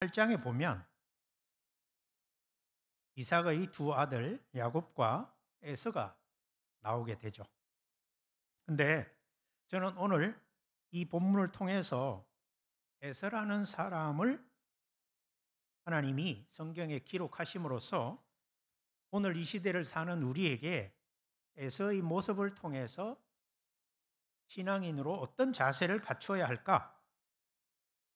8장에 보면 이삭의 두 아들 야곱과 에서가 나오게 되죠. 근데 저는 오늘 이 본문을 통해서 에서라는 사람을 하나님이 성경에 기록하심으로써 오늘 이 시대를 사는 우리에게 에서의 모습을 통해서 신앙인으로 어떤 자세를 갖춰야 할까?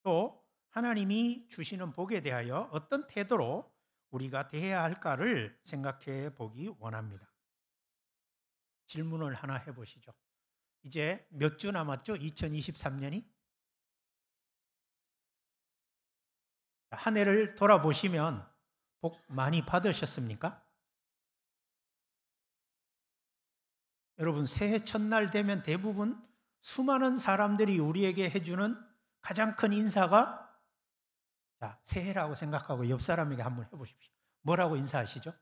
또 하나님이 주시는 복에 대하여 어떤 태도로 우리가 대해야 할까를 생각해 보기 원합니다. 질문을 하나 해보시죠. 이제 몇 주 남았죠? 2023년이? 한 해를 돌아보시면 복 많이 받으셨습니까? 여러분, 새해 첫날 되면 대부분 수많은 사람들이 우리에게 해주는 가장 큰 인사가 새해라고 생각하고 옆 사람에게 한번 해보십시오. 뭐라고 인사하시죠?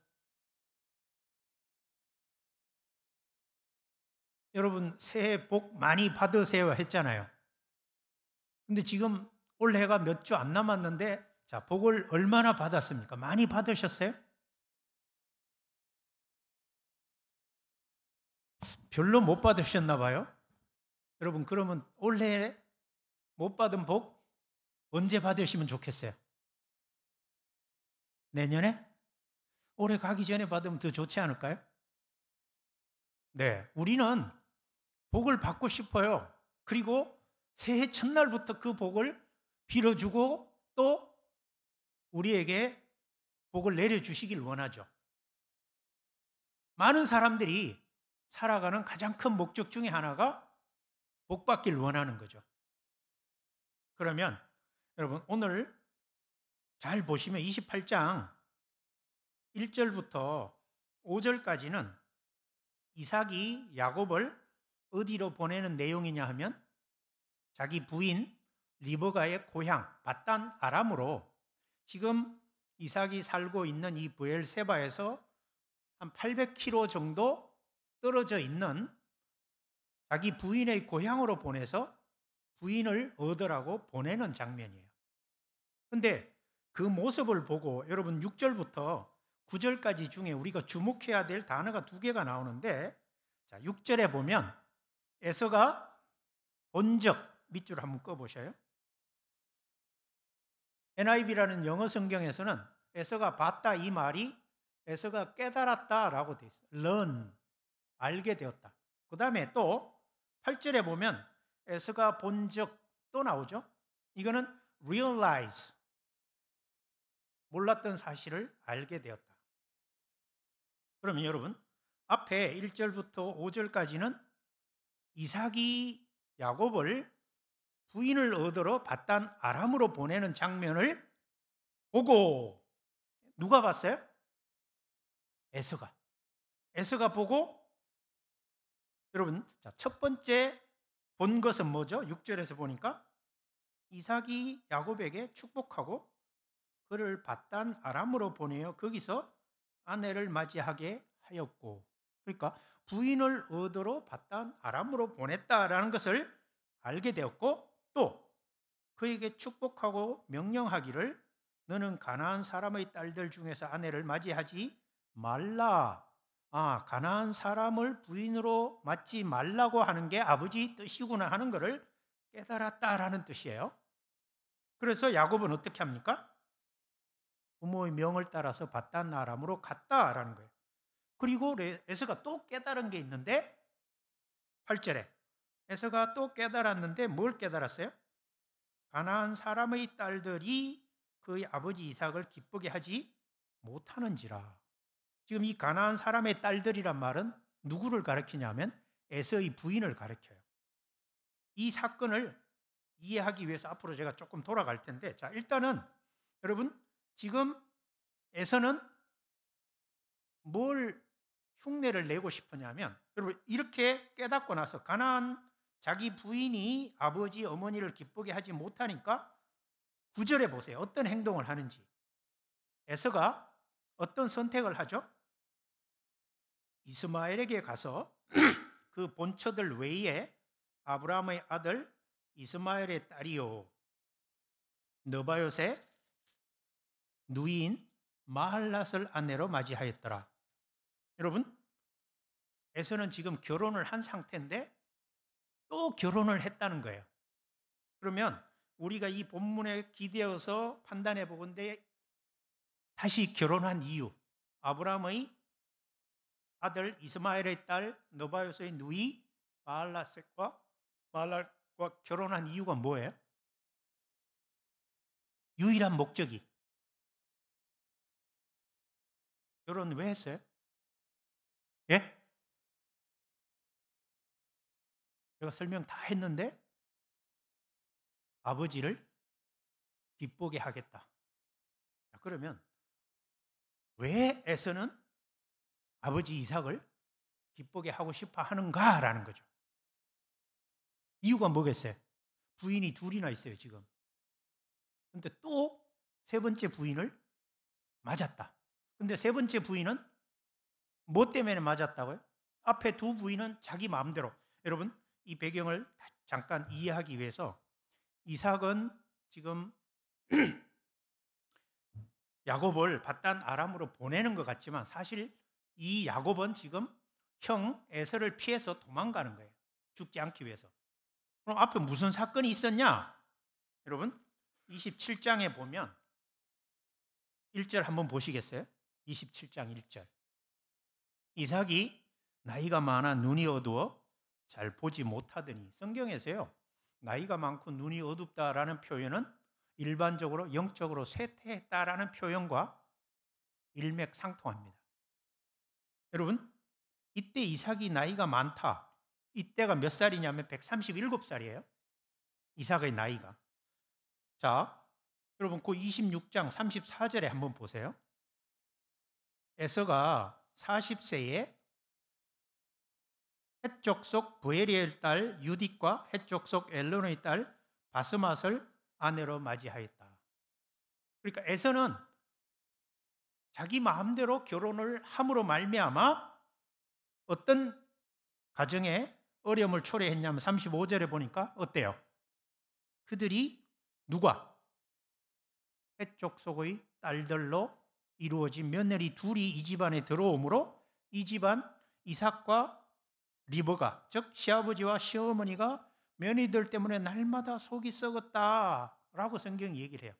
여러분, 새해 복 많이 받으세요 했잖아요. 근데 지금 올해가 몇 주 안 남았는데 복을 얼마나 받았습니까? 많이 받으셨어요? 별로 못 받으셨나 봐요. 여러분, 그러면 올해 못 받은 복 언제 받으시면 좋겠어요? 내년에? 올해 가기 전에 받으면 더 좋지 않을까요? 네, 우리는 복을 받고 싶어요. 그리고 새해 첫날부터 그 복을 빌어주고 또 우리에게 복을 내려주시길 원하죠. 많은 사람들이 살아가는 가장 큰 목적 중에 하나가 복 받길 원하는 거죠. 그러면 여러분, 오늘 잘 보시면 28장 1절부터 5절까지는 이삭이 야곱을 어디로 보내는 내용이냐 하면 자기 부인 리브가의 고향 밧단 아람으로, 지금 이삭이 살고 있는 이 브엘세바에서 한 800km 정도 떨어져 있는 자기 부인의 고향으로 보내서 부인을 얻으라고 보내는 장면이에요. 근데 그 모습을 보고 여러분 6절부터 9절까지 중에 우리가 주목해야 될 단어가 두 개가 나오는데, 6절에 보면 에서가 본적, 밑줄 한번 꺼보셔요. NIV라는 영어 성경에서는 에서가 봤다 이 말이 에서가 깨달았다라고 돼 있어요. learn, 알게 되었다. 그 다음에 또 8절에 보면 에서가 본 적 또 나오죠. 이거는 realize, 몰랐던 사실을 알게 되었다. 그러면 여러분, 앞에 1절부터 5절까지는 이삭이 야곱을 부인을 얻으러 밧단 아람으로 보내는 장면을 보고 누가 봤어요? 에서가 보고, 여러분, 첫 번째 본 것은 뭐죠? 6절에서 보니까 이삭이 야곱에게 축복하고 그를 밧단 아람으로 보내어 거기서 아내를 맞이하게 하였고, 그러니까 부인을 얻으러 밧단 아람으로 보냈다라는 것을 알게 되었고, 또 그에게 축복하고 명령하기를 너는 가나안 사람의 딸들 중에서 아내를 맞이하지 말라. 가나안 사람을 부인으로 맞지 말라고 하는 게 아버지 뜻이구나 하는 것을 깨달았다라는 뜻이에요. 그래서 야곱은 어떻게 합니까? 부모의 명을 따라서 밧단 아람으로 갔다라는 거예요. 그리고 에서가 또 깨달은 게 있는데 8절에 에서가 또 깨달았는데 뭘 깨달았어요? 가나안 사람의 딸들이 그의 아버지 이삭을 기쁘게 하지 못하는지라. 지금 이 가나안 사람의 딸들이란 말은 누구를 가리키냐면 에서의 부인을 가리켜요. 이 사건을 이해하기 위해서 앞으로 제가 조금 돌아갈 텐데, 일단은 여러분, 지금 에서는 뭘 흉내를 내고 싶으냐면, 여러분, 이렇게 깨닫고 나서 가나안 자기 부인이 아버지 어머니를 기쁘게 하지 못하니까 9절에 보세요. 어떤 행동을 하는지. 에서가 어떤 선택을 하죠? 이스마엘에게 가서 그 본처들 외에 아브라함의 아들 이스마엘의 딸이요, 느바요세 누이인 마할랏을 아내로 맞이하였더라. 여러분, 에서는 지금 결혼을 한 상태인데 또 결혼을 했다는 거예요. 그러면 우리가 이 본문에 기대어서 판단해 보건대 다시 결혼한 이유, 아브라함의 아들 이스마엘의 딸 느바요스의 누이 마할랏과 결혼한 이유가 뭐예요? 유일한 목적이 결혼 왜 했어요? 예? 제가 설명 다 했는데 아버지를 기쁘게 하겠다. 그러면 왜 에서는 아버지 이삭을 기쁘게 하고 싶어 하는가라는 거죠. 이유가 뭐겠어요? 부인이 둘이나 있어요, 지금. 근데 또 세 번째 부인을 맞았다. 근데 세 번째 부인은 뭐 때문에 맞았다고요? 앞에 두 부인은 자기 마음대로. 여러분, 이 배경을 잠깐 이해하기 위해서 이삭은 지금 야곱을 밧단 아람으로 보내는 것 같지만 사실 이 야곱은 지금 형 에서를 피해서 도망가는 거예요. 죽지 않기 위해서. 그럼 앞에 무슨 사건이 있었냐? 여러분, 27장에 보면 1절 한번 보시겠어요? 27장 1절. 이삭이 나이가 많아 눈이 어두워 잘 보지 못하더니, 성경에서요, 나이가 많고 눈이 어둡다라는 표현은 일반적으로 영적으로 쇠퇴했다라는 표현과 일맥상통합니다. 여러분, 이때 이삭이 나이가 많다. 이때가 몇 살이냐면 137살이에요. 이삭의 나이가. 자, 여러분 그 26장 34절에 한번 보세요. 에서가 40세에 헷족속 부에리엘 딸 유딧과 헷족속 엘론의 딸 바스맛을 아내로 맞이하였다. 그러니까 에서는 자기 마음대로 결혼을 함으로 말미암아 어떤 가정에 어려움을 초래했냐면 35절에 보니까 어때요? 그들이 누가? 헷족속의 딸들로 이루어진 며느리 둘이 이 집안에 들어오므로 이 집안 이삭과 리브가, 즉 시아버지와 시어머니가 며느리들 때문에 날마다 속이 썩었다라고 성경이 얘기를 해요.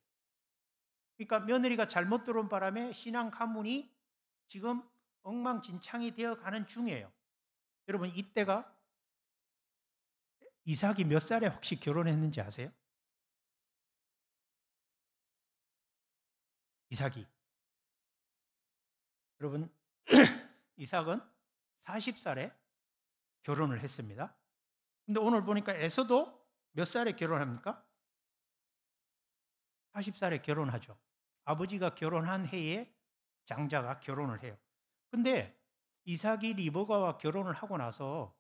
그러니까 며느리가 잘못 들어온 바람에 신앙 가문이 지금 엉망진창이 되어가는 중이에요. 여러분, 이때가 이삭이 몇 살에 혹시 결혼했는지 아세요? 이삭이. 여러분, 이삭은 40살에 결혼을 했습니다. 근데 오늘 보니까 에서도 몇 살에 결혼합니까? 40살에 결혼하죠. 아버지가 결혼한 해에 장자가 결혼을 해요. 근데 이삭이 리브가와 결혼을 하고 나서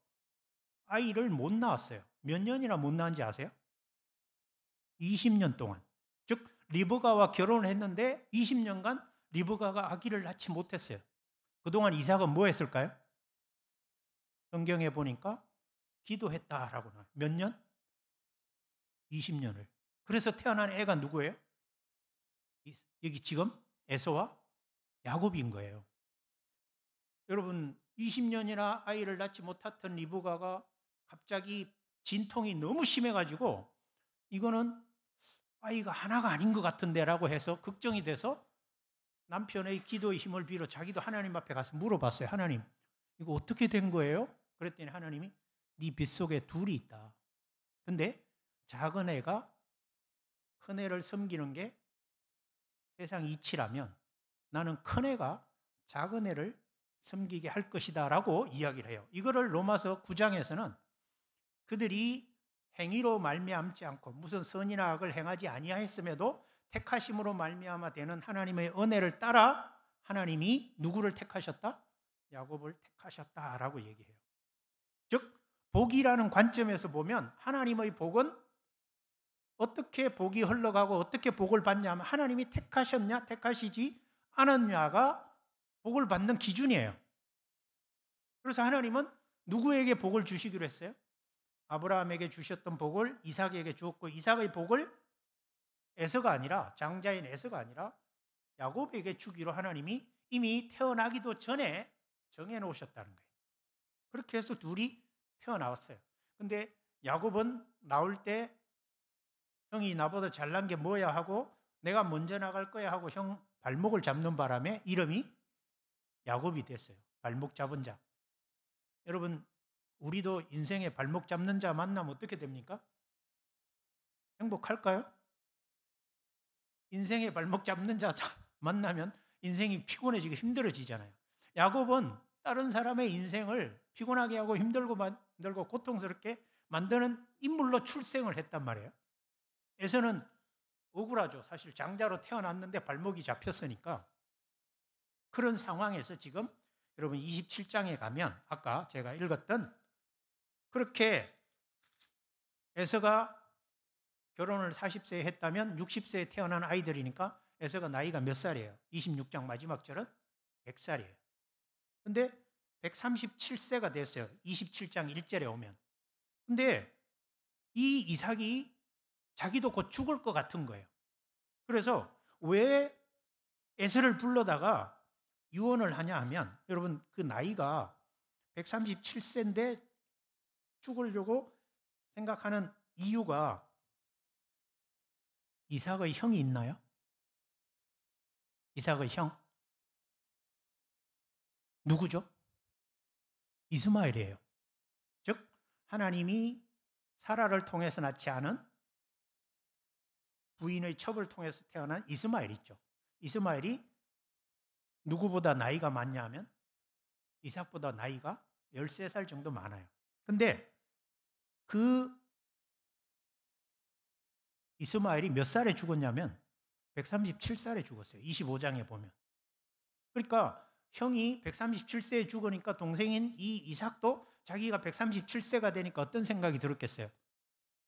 아이를 못 낳았어요. 몇 년이나 못 낳은지 아세요? 20년 동안. 즉 리브가와 결혼을 했는데 20년간 리브가가 아기를 낳지 못했어요. 그동안 이삭은 뭐 했을까요? 성경에 보니까 기도했다라고 나와요. 몇 년? 20년을. 그래서 태어난 애가 누구예요? 여기 지금 에서와 야곱인 거예요. 여러분, 20년이나 아이를 낳지 못했던 리브가가 갑자기 진통이 너무 심해가지고 이거는 아이가 하나가 아닌 것 같은데 라고 해서 걱정이 돼서 남편의 기도의 힘을 빌어 자기도 하나님 앞에 가서 물어봤어요. 하나님, 이거 어떻게 된 거예요? 그랬더니 하나님이 네 뱃속에 둘이 있다. 근데 작은 애가 큰 애를 섬기는 게 세상 이치라면 나는 큰 애가 작은 애를 섬기게 할 것이다 라고 이야기를 해요. 이거를 로마서 9장에서는 그들이 행위로 말미암지 않고 무슨 선이나 악을 행하지 아니하였음에도 택하심으로 말미암아 되는 하나님의 은혜를 따라 하나님이 누구를 택하셨다? 야곱을 택하셨다라고 얘기해요. 즉 복이라는 관점에서 보면 하나님의 복은 어떻게 복이 흘러가고 어떻게 복을 받냐면 하나님이 택하셨냐 택하시지 않았냐가 복을 받는 기준이에요. 그래서 하나님은 누구에게 복을 주시기로 했어요? 아브라함에게 주셨던 복을 이삭에게 주었고, 이삭의 복을 에서가 아니라, 장자인 에서가 아니라 야곱에게 주기로 하나님이 이미 태어나기도 전에 정해놓으셨다는 거예요. 그렇게 해서 둘이 태어나왔어요. 근데 야곱은 나올 때 형이 나보다 잘난 게 뭐야 하고 내가 먼저 나갈 거야 하고 형 발목을 잡는 바람에 이름이 야곱이 됐어요. 발목 잡은 자. 여러분, 우리도 인생에 발목 잡는 자 만나면 어떻게 됩니까? 행복할까요? 인생에 발목 잡는 자 만나면 인생이 피곤해지고 힘들어지잖아요. 야곱은 다른 사람의 인생을 피곤하게 하고 힘들고 만들고 고통스럽게 만드는 인물로 출생을 했단 말이에요. 에서는 억울하죠. 사실 장자로 태어났는데 발목이 잡혔으니까. 그런 상황에서 지금 여러분 27장에 가면 아까 제가 읽었던 그렇게 에서가 결혼을 40세에 했다면 60세에 태어난 아이들이니까 에서가 나이가 몇 살이에요? 26장 마지막 절은 100살이에요. 근데 137세가 됐어요. 27장 1절에 오면. 근데 이 이삭이 자기도 곧 죽을 것 같은 거예요. 그래서 왜 에서를 불러다가 유언을 하냐 하면 여러분 그 나이가 137세인데 죽으려고 생각하는 이유가 이삭의 형이 있나요? 이삭의 형? 누구죠? 이스마엘이에요. 즉 하나님이 사라를 통해서 낳지 않은 부인의 첩을 통해서 태어난 이스마엘 있죠. 이스마엘이 누구보다 나이가 많냐 하면 이삭보다 나이가 13살 정도 많아요. 근데 그 이스마엘이 몇 살에 죽었냐면 137살에 죽었어요. 25장에 보면. 그러니까 형이 137세에 죽으니까 동생인 이 이삭도 자기가 137세가 되니까 어떤 생각이 들었겠어요?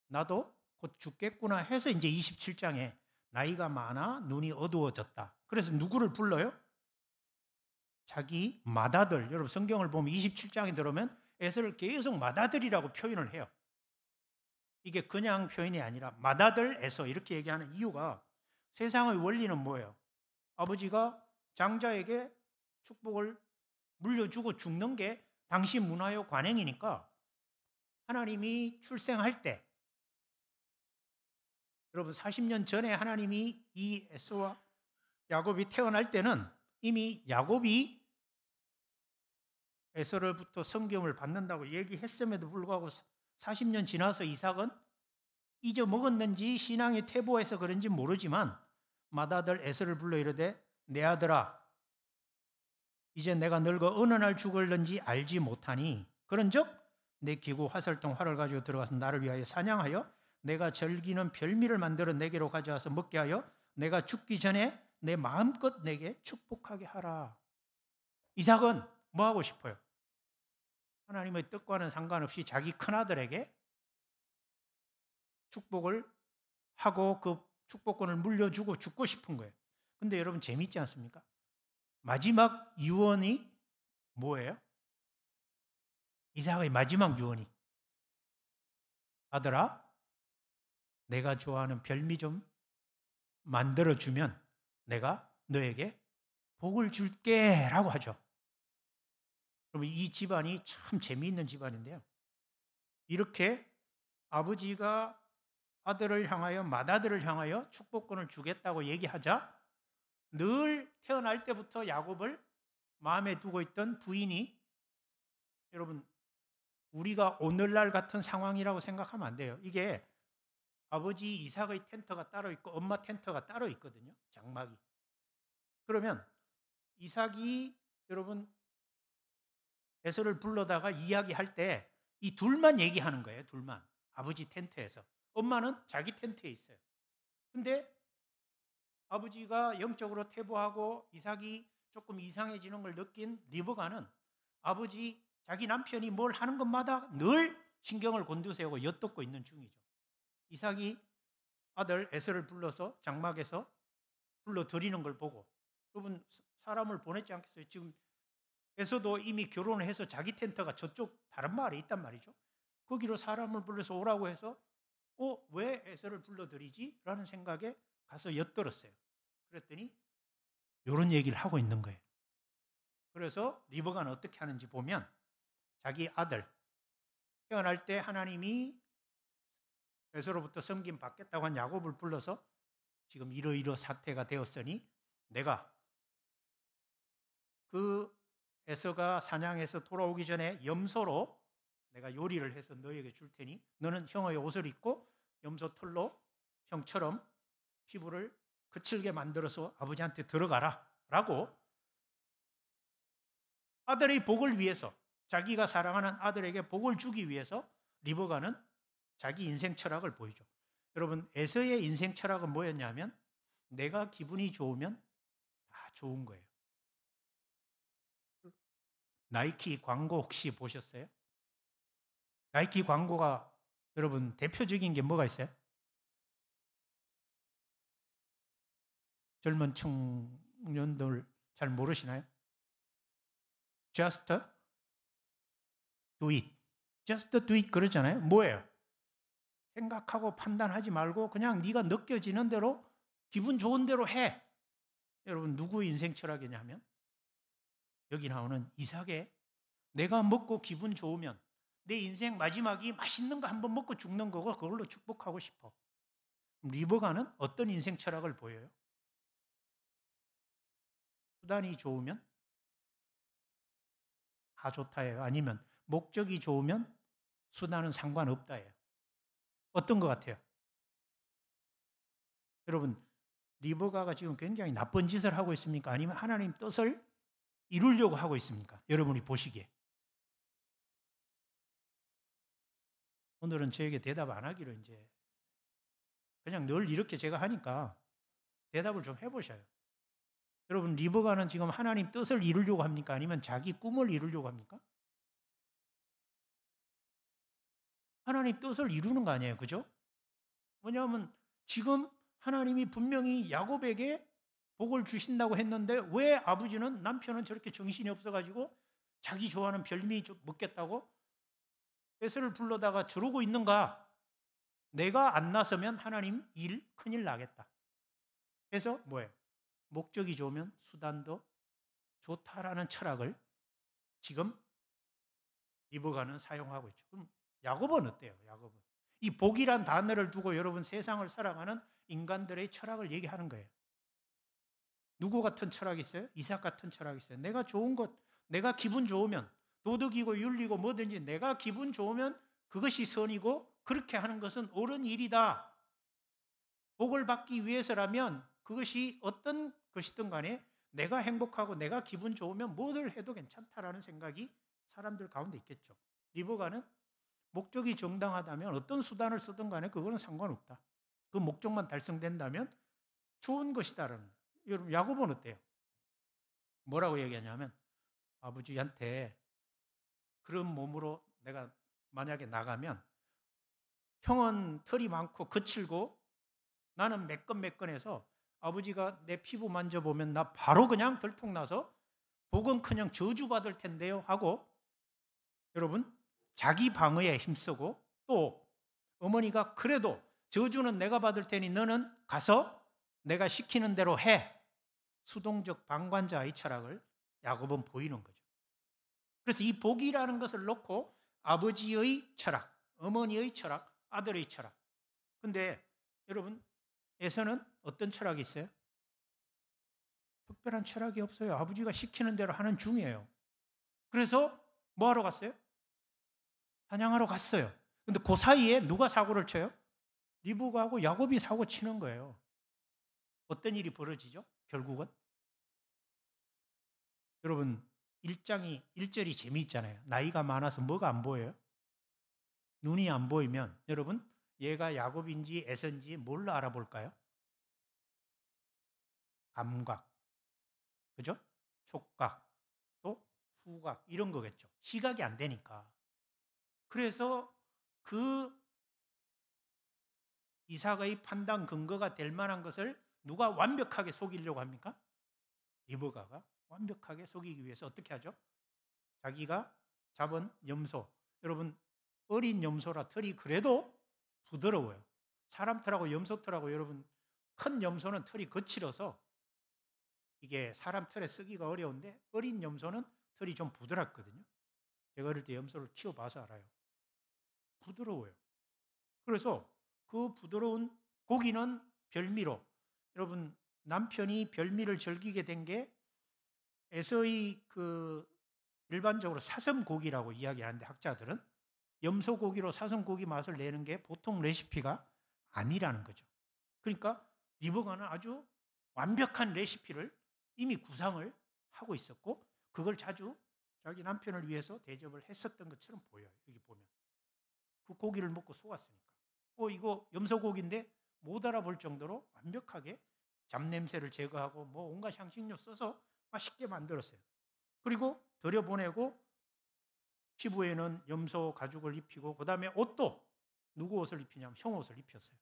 나도 곧 죽겠구나 해서 이제 27장에 나이가 많아 눈이 어두워졌다. 그래서 누구를 불러요? 자기 맏아들. 여러분 성경을 보면 27장에 들어오면 에서를 계속 맏아들이라고 표현을 해요. 이게 그냥 표현이 아니라 맏아들 에서 이렇게 얘기하는 이유가 세상의 원리는 뭐예요? 아버지가 장자에게 축복을 물려주고 죽는 게 당시 문화요 관행이니까 하나님이 출생할 때 여러분 40년 전에 하나님이 이 에서와 야곱이 태어날 때는 이미 야곱이 에서로부터 성경을 받는다고 얘기했음에도 불구하고 40년 지나서 이삭은 잊어먹었는지 신앙의 퇴보해서 그런지 모르지만 맏아들 에서를 불러 이르되 내 아들아 이제 내가 늙어 어느 날 죽을는지 알지 못하니 그런즉 내 기구 화살통 활을 가지고 들어가서 나를 위하여 사냥하여 내가 즐기는 별미를 만들어 내게로 가져와서 먹게 하여 내가 죽기 전에 내 마음껏 내게 축복하게 하라. 이삭은 뭐 하고 싶어요? 하나님의 뜻과는 상관없이 자기 큰아들에게 축복을 하고 그 축복권을 물려주고 죽고 싶은 거예요. 근데 여러분 재밌지 않습니까? 마지막 유언이 뭐예요? 이삭의 마지막 유언이 아들아 내가 좋아하는 별미 좀 만들어주면 내가 너에게 복을 줄게 라고 하죠. 그럼 이 집안이 참 재미있는 집안인데요. 이렇게 아버지가 아들을 향하여 맏아들을 향하여 축복권을 주겠다고 얘기하자 늘 태어날 때부터 야곱을 마음에 두고 있던 부인이 여러분 우리가 오늘날 같은 상황이라고 생각하면 안 돼요. 이게 아버지 이삭의 텐트가 따로 있고 엄마 텐트가 따로 있거든요. 장막이. 그러면 이삭이 여러분 에서를 불러다가 이야기할 때 이 둘만 얘기하는 거예요. 둘만. 아버지 텐트에서. 엄마는 자기 텐트에 있어요. 근데 아버지가 영적으로 퇴보하고 이삭이 조금 이상해지는 걸 느낀 리브가는 아버지 자기 남편이 뭘 하는 것마다 늘 신경을 곤두세우고 엿듣고 있는 중이죠. 이삭이 아들 에서를 불러서 장막에서 불러들이는 걸 보고 여러분 사람을 보냈지 않겠어요? 지금 에서도 이미 결혼을 해서 자기 텐트가 저쪽 다른 마을에 있단 말이죠. 거기로 사람을 불러서 오라고 해서 왜 에서를 불러들이지? 라는 생각에 가서 엿들었어요. 그랬더니 이런 얘기를 하고 있는 거예요. 그래서 리브가는 어떻게 하는지 보면 자기 아들 태어날 때 하나님이 에서로부터 섬김 받겠다고 한 야곱을 불러서 지금 이러이러 사태가 되었으니 내가 그 에서가 사냥해서 돌아오기 전에 염소로 내가 요리를 해서 너에게 줄 테니 너는 형의 옷을 입고 염소 털로 형처럼 피부를 거칠게 만들어서 아버지한테 들어가라 라고 아들의 복을 위해서 자기가 사랑하는 아들에게 복을 주기 위해서 리브가는 자기 인생 철학을 보이죠. 여러분 에서의 인생 철학은 뭐였냐면 내가 기분이 좋으면 다 좋은 거예요. 나이키 광고 혹시 보셨어요? 나이키 광고가 여러분 대표적인 게 뭐가 있어요? 젊은 청년들 잘 모르시나요? Just do it. Just do it 그러잖아요. 뭐예요? 생각하고 판단하지 말고 그냥 네가 느껴지는 대로 기분 좋은 대로 해. 여러분 누구의 인생 철학이냐면 여기 나오는 이삭의 내가 먹고 기분 좋으면 내 인생 마지막이 맛있는 거 한번 먹고 죽는 거고 그걸로 축복하고 싶어. 리브가는 어떤 인생 철학을 보여요? 수단이 좋으면 다 좋다예요. 아니면 목적이 좋으면 수단은 상관없다예요. 어떤 것 같아요? 여러분 리브가가 지금 굉장히 나쁜 짓을 하고 있습니까? 아니면 하나님 뜻을 이루려고 하고 있습니까? 여러분이 보시기에. 오늘은 저에게 대답 안 하기로 이제 그냥 늘 이렇게 제가 하니까 대답을 좀 해보셔요. 여러분 리브가는 지금 하나님 뜻을 이루려고 합니까? 아니면 자기 꿈을 이루려고 합니까? 하나님 뜻을 이루는 거 아니에요. 그죠? 왜냐하면 지금 하나님이 분명히 야곱에게 복을 주신다고 했는데 왜 아버지는 남편은 저렇게 정신이 없어가지고 자기 좋아하는 별미 먹겠다고 에서를 불러다가 저러고 있는가? 내가 안 나서면 하나님 일 큰일 나겠다. 그래서 뭐예요? 목적이 좋으면 수단도 좋다라는 철학을 지금 리브가는 사용하고 있죠. 그럼 야곱은 어때요? 야곱은 이 복이란 단어를 두고 여러분 세상을 살아가는 인간들의 철학을 얘기하는 거예요. 누구 같은 철학이 있어요? 이삭 같은 철학이 있어요. 내가 좋은 것, 내가 기분 좋으면 도덕이고 윤리고 뭐든지 내가 기분 좋으면 그것이 선이고 그렇게 하는 것은 옳은 일이다. 복을 받기 위해서라면 그것이 어떤 것이든 간에 내가 행복하고 내가 기분 좋으면 뭐를 해도 괜찮다라는 생각이 사람들 가운데 있겠죠. 리브가는 목적이 정당하다면 어떤 수단을 쓰든 간에 그거는 상관없다. 그 목적만 달성된다면 좋은 것이다라는 거예요. 여러분 야곱은 어때요? 뭐라고 얘기하냐면 아버지한테 그런 몸으로 내가 만약에 나가면 형은 털이 많고 거칠고 나는 매끈매끈해서 아버지가 내 피부 만져보면 나 바로 그냥 들통나서 복은커녕 저주받을 텐데요 하고 여러분 자기 방어에 힘쓰고 또 어머니가 그래도 저주는 내가 받을 테니 너는 가서 내가 시키는 대로 해. 수동적 방관자의 철학을 야곱은 보이는 거죠. 그래서 이 복이라는 것을 놓고 아버지의 철학, 어머니의 철학, 아들의 철학. 근데 여러분 에서는 어떤 철학이 있어요? 특별한 철학이 없어요. 아버지가 시키는 대로 하는 중이에요. 그래서 뭐 하러 갔어요? 사냥하러 갔어요. 근데 그 사이에 누가 사고를 쳐요? 리브가하고 야곱이 사고 치는 거예요. 어떤 일이 벌어지죠? 결국은 여러분 1절이 재미있잖아요. 나이가 많아서 뭐가 안 보여요? 눈이 안 보이면 여러분 얘가 야곱인지 에서인지 뭘로 알아볼까요? 감각, 그죠? 촉각, 또 후각 이런 거겠죠. 시각이 안 되니까. 그래서 그 이삭의 판단 근거가 될 만한 것을 누가 완벽하게 속이려고 합니까? 리브가가 완벽하게 속이기 위해서 어떻게 하죠? 자기가 잡은 염소. 여러분 어린 염소라 털이 그래도 부드러워요. 사람 털하고 염소 털하고 여러분 큰 염소는 털이 거칠어서 이게 사람 털에 쓰기가 어려운데 어린 염소는 털이 좀 부드럽거든요. 제가 어릴 때 염소를 키워봐서 알아요. 부드러워요. 그래서 그 부드러운 고기는 별미로, 여러분 남편이 별미를 즐기게 된 게 에서의 일반적으로 사슴고기라고 이야기하는데 학자들은 염소고기로 사슴고기 맛을 내는 게 보통 레시피가 아니라는 거죠. 그러니까 리버가는 아주 완벽한 레시피를 이미 구상을 하고 있었고 그걸 자주 자기 남편을 위해서 대접을 했었던 것처럼 보여요. 여기 보면 그 고기를 먹고 속았으니까 이거 염소고기인데 못 알아볼 정도로 완벽하게 잡냄새를 제거하고 뭐 온갖 향신료 써서 맛있게 만들었어요. 그리고 들여보내고 피부에는 염소 가죽을 입히고 그 다음에 옷도 누구 옷을 입히냐면 형 옷을 입혔어요.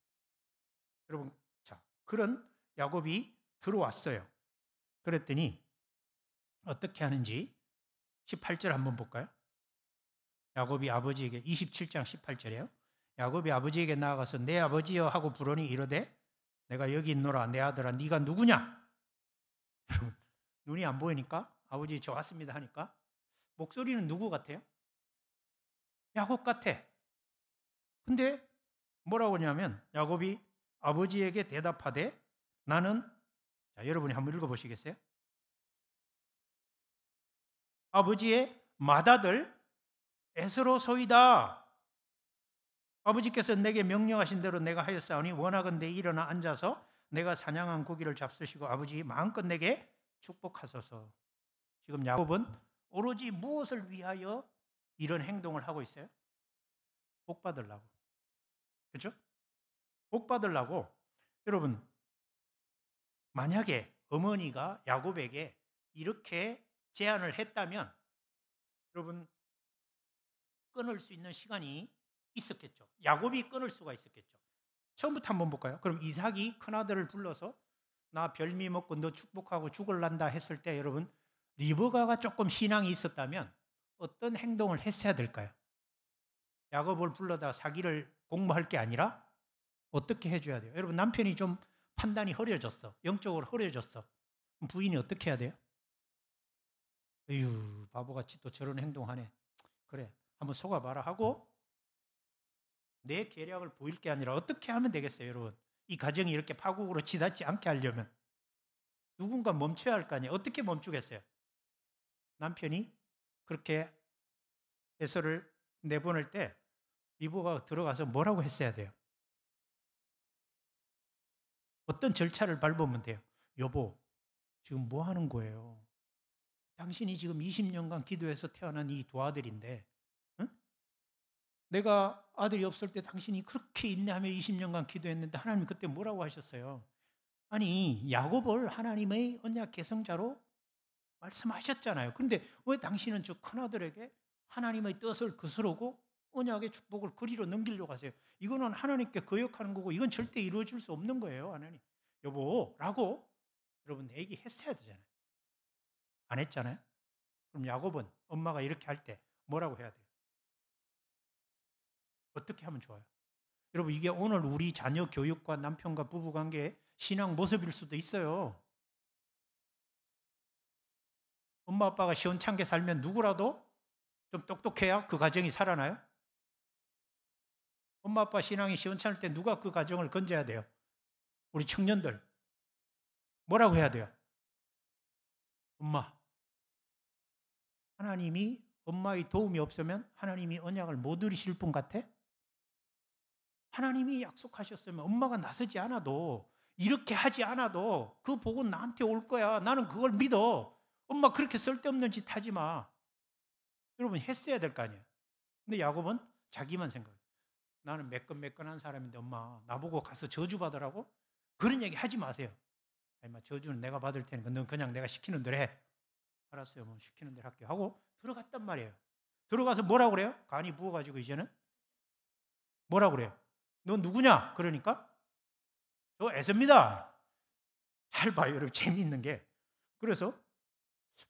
여러분, 자, 그런 야곱이 들어왔어요. 그랬더니 어떻게 하는지 18절 한번 볼까요? 야곱이 아버지에게 27장 18절이에요. 야곱이 아버지에게 나아가서 내 아버지여 하고 부르니 이르되 내가 여기 있노라. 내 아들아 네가 누구냐? 여러분, 눈이 안 보이니까 아버지 저 왔습니다 하니까 목소리는 누구 같아요? 야곱 같아. 근데 뭐라고 하냐면 야곱이 아버지에게 대답하되 나는, 자, 여러분이 한번 읽어보시겠어요? 아버지의 맏아들 에스로소이다. 아버지께서 내게 명령하신 대로 내가 하였사오니 원하건대 일어나 앉아서 내가 사냥한 고기를 잡수시고 아버지 마음껏 내게 축복하소서. 지금 야곱은 오로지 무엇을 위하여 이런 행동을 하고 있어요? 복 받으려고. 그렇죠? 복 받으려고. 여러분, 만약에 어머니가 야곱에게 이렇게 제안을 했다면 여러분 끊을 수 있는 시간이 있었겠죠. 야곱이 끊을 수가 있었겠죠. 처음부터 한번 볼까요? 그럼 이삭이 큰아들을 불러서 나 별미 먹고 너 축복하고 죽을란다 했을 때 여러분 리브가가 조금 신앙이 있었다면 어떤 행동을 했어야 될까요? 야곱을 불러다 사기를 공모할 게 아니라 어떻게 해줘야 돼요? 여러분 남편이 좀 판단이 흐려졌어. 영적으로 흐려졌어. 부인이 어떻게 해야 돼요? 에휴 바보같이 또 저런 행동하네. 그래 한번 속아봐라 하고 내 계략을 보일 게 아니라 어떻게 하면 되겠어요, 여러분? 이 가정이 이렇게 파국으로 치닫지 않게 하려면 누군가 멈춰야 할 거 아니에요. 어떻게 멈추겠어요? 남편이 그렇게 에서를 내보낼 때 리브가가 들어가서 뭐라고 했어야 돼요? 어떤 절차를 밟으면 돼요? 여보, 지금 뭐 하는 거예요? 당신이 지금 20년간 기도해서 태어난 이 두 아들인데 응? 내가 아들이 없을 때 당신이 그렇게 인내하며 20년간 기도했는데 하나님 그때 뭐라고 하셨어요? 아니 야곱을 하나님의 언약 계승자로 말씀하셨잖아요. 그런데 왜 당신은 저 큰아들에게 하나님의 뜻을 거스르고 언약의 축복을 그리로 넘기려고 하세요? 이거는 하나님께 거역하는 거고 이건 절대 이루어질 수 없는 거예요. 하나님 여보라고 여러분 얘기했어야 되잖아요. 안 했잖아요. 그럼 야곱은 엄마가 이렇게 할 때 뭐라고 해야 돼요? 어떻게 하면 좋아요? 여러분 이게 오늘 우리 자녀 교육과 남편과 부부관계의 신앙 모습일 수도 있어요. 엄마 아빠가 시원찮게 살면 누구라도 좀 똑똑해야 그 가정이 살아나요? 엄마 아빠 신앙이 시원찮을 때 누가 그 가정을 건져야 돼요? 우리 청년들 뭐라고 해야 돼요? 엄마. 하나님이 엄마의 도움이 없으면 하나님이 언약을 못 이루실 분 같아? 하나님이 약속하셨으면 엄마가 나서지 않아도 이렇게 하지 않아도 그 복은 나한테 올 거야. 나는 그걸 믿어. 엄마 그렇게 쓸데없는 짓 하지 마. 여러분 했어야 될 거 아니에요. 근데 야곱은 자기만 생각해. 나는 매끈매끈한 사람인데 엄마 나보고 가서 저주 받으라고? 그런 얘기 하지 마세요. 엄마 저주는 내가 받을 테니까 넌 그냥 내가 시키는 대로 해. 알았어요. 뭐 시키는 대로 할게요. 하고 들어갔단 말이에요. 들어가서 뭐라고 그래요? 간이 부어가지고 이제는 뭐라고 그래요? 너 누구냐? 그러니까 저 에서입니다. 잘 봐요. 여러분 재미있는 게 그래서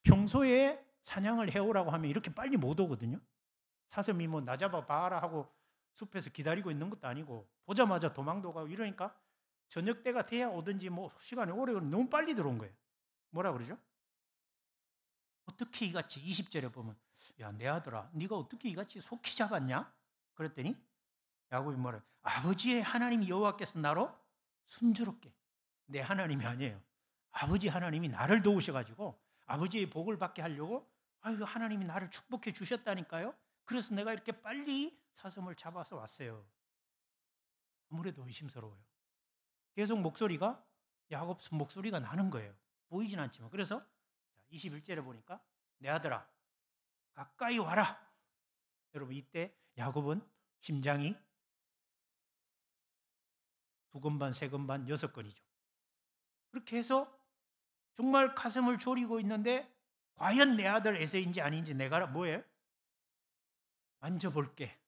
평소에 사냥을 해오라고 하면 이렇게 빨리 못 오거든요. 사슴이 뭐 나 잡아 봐라 하고 숲에서 기다리고 있는 것도 아니고 보자마자 도망도 가고 이러니까 저녁 때가 돼야 오든지 뭐 시간이 오래 걸리면 너무 빨리 들어온 거예요. 뭐라 그러죠? 어떻게 이같이 20절에 보면 야, 내 아들아, 네가 어떻게 이같이 속히 잡았냐? 그랬더니 야곱이 뭐래? 아버지의 하나님 여호와께서 나로 순조롭게. 내 하나님이 아니에요. 아버지 하나님이 나를 도우셔가지고 아버지의 복을 받게 하려고 아이고 하나님이 나를 축복해 주셨다니까요. 그래서 내가 이렇게 빨리 사슴을 잡아서 왔어요. 아무래도 의심스러워요. 계속 목소리가 야곱 목소리가 나는 거예요. 보이진 않지만. 그래서 21절에 보니까 내 아들아 가까이 와라. 여러분 이때 야곱은 심장이 2건 반, 3건 반, 6건이죠. 그렇게 해서 정말 가슴을 졸이고 있는데 과연 내 아들 에서인지 아닌지 내가 뭐예요? 만져볼게.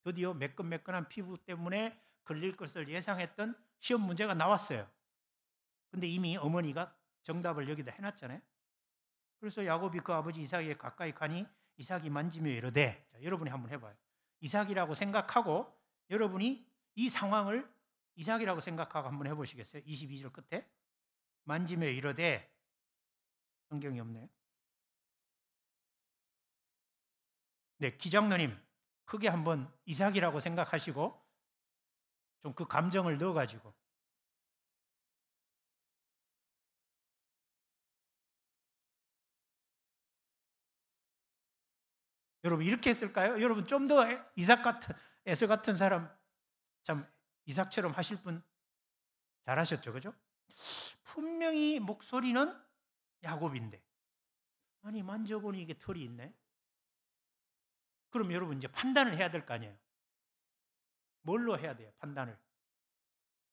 드디어 매끈매끈한 피부 때문에 걸릴 것을 예상했던 시험 문제가 나왔어요. 근데 이미 어머니가 정답을 여기다 해놨잖아요. 그래서 야곱이 그 아버지 이삭에게 가까이 가니 이삭이 만지며 이르되, 자, 여러분이 한번 해봐요. 이삭이라고 생각하고 여러분이 이 상황을 이삭이라고 생각하고 한번 해보시겠어요? 22절 끝에 만지며 이르되, 성경이 없네요. 네, 기장로님 크게 한번 이삭이라고 생각하시고 좀 그 감정을 넣어가지고 여러분 이렇게 했을까요? 여러분 좀 더 이삭 같은 에서 같은 사람 참 이삭처럼 하실 분 잘하셨죠, 그죠? 분명히 목소리는 야곱인데 아니 만져보니 이게 털이 있네. 그럼 여러분 이제 판단을 해야 될 거 아니에요. 뭘로 해야 돼요? 판단을.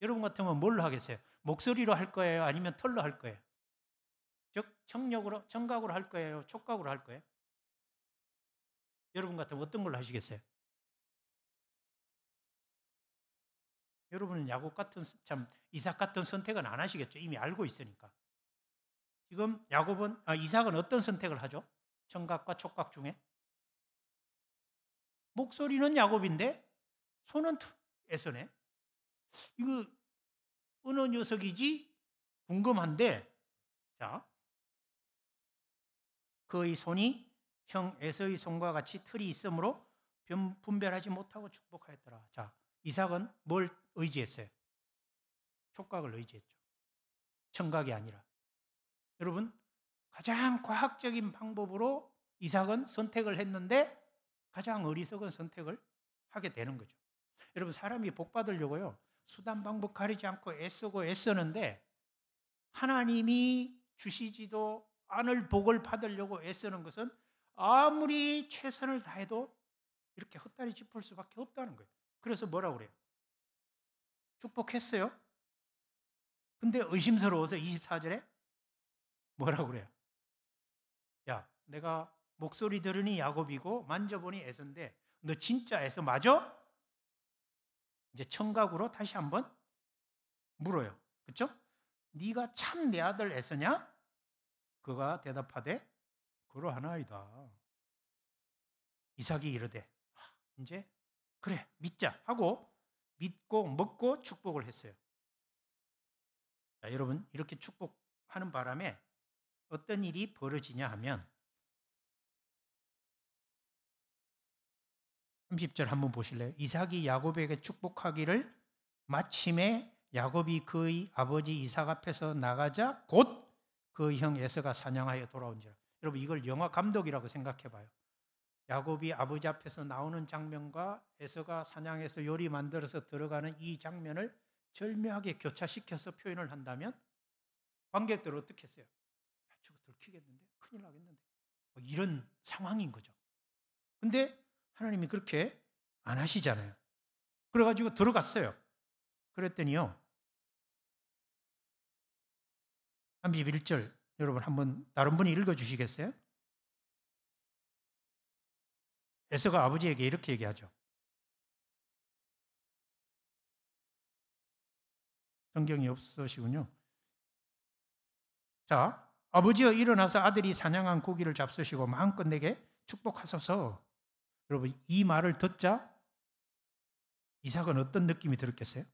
여러분 같으면 뭘로 하겠어요? 목소리로 할 거예요? 아니면 털로 할 거예요? 즉 청력으로, 청각으로 할 거예요? 촉각으로 할 거예요? 여러분 같으면 어떤 걸로 하시겠어요? 여러분은 야곱 같은 참 이삭 같은 선택은 안 하시겠죠. 이미 알고 있으니까. 지금 이삭은 어떤 선택을 하죠? 청각과 촉각 중에 목소리는 야곱인데 손은 에서네. 이거 어느 녀석이지? 궁금한데, 자, 그의 손이 형 에서의 손과 같이 털이 있으므로 분별하지 못하고 축복하였더라. 자, 이삭은 뭘 의지했어요? 촉각을 의지했죠. 청각이 아니라. 여러분, 가장 과학적인 방법으로 이삭은 선택을 했는데 가장 어리석은 선택을 하게 되는 거죠. 여러분, 사람이 복 받으려고요. 수단 방법 가리지 않고 애쓰고 애쓰는데 하나님이 주시지도 않을 복을 받으려고 애쓰는 것은 아무리 최선을 다해도 이렇게 헛다리 짚을 수밖에 없다는 거예요. 그래서 뭐라고 그래요? 축복했어요. 근데 의심스러워서 24절에 뭐라고 그래요? 야, 내가 목소리 들으니 야곱이고 만져보니 에서인데 너 진짜 에서 맞아? 이제 청각으로 다시 한번 물어요. 그렇죠? 네가 참 내 아들 에서냐? 그가 대답하되 그러하나이다. 이삭이 이르되 이제 그래 믿자 하고 믿고 먹고 축복을 했어요. 자, 여러분 이렇게 축복하는 바람에 어떤 일이 벌어지냐 하면 30절 한번 보실래요? 이삭이 야곱에게 축복하기를 마침에 야곱이 그의 아버지 이삭 앞에서 나가자 곧 그 형 에서가 사냥하여 돌아온지라. 여러분 이걸 영화 감독이라고 생각해 봐요. 야곱이 아버지 앞에서 나오는 장면과 에서가 사냥해서 요리 만들어서 들어가는 이 장면을 절묘하게 교차시켜서 표현을 한다면 관객들은 어떻게 했어요? 야, 저거 들키겠는데? 큰일 나겠는데? 뭐 이런 상황인 거죠. 근데 하나님이 그렇게 안 하시잖아요. 그래가지고 들어갔어요. 그랬더니요. 31절 여러분 한번 다른 분이 읽어주시겠어요? 에서가 아버지에게 이렇게 얘기하죠. 성경이 없으시군요. 자, 아버지여 일어나서 아들이 사냥한 고기를 잡수시고 마음껏 내게 축복하소서. 여러분 이 말을 듣자 이삭은 어떤 느낌이 들었겠어요?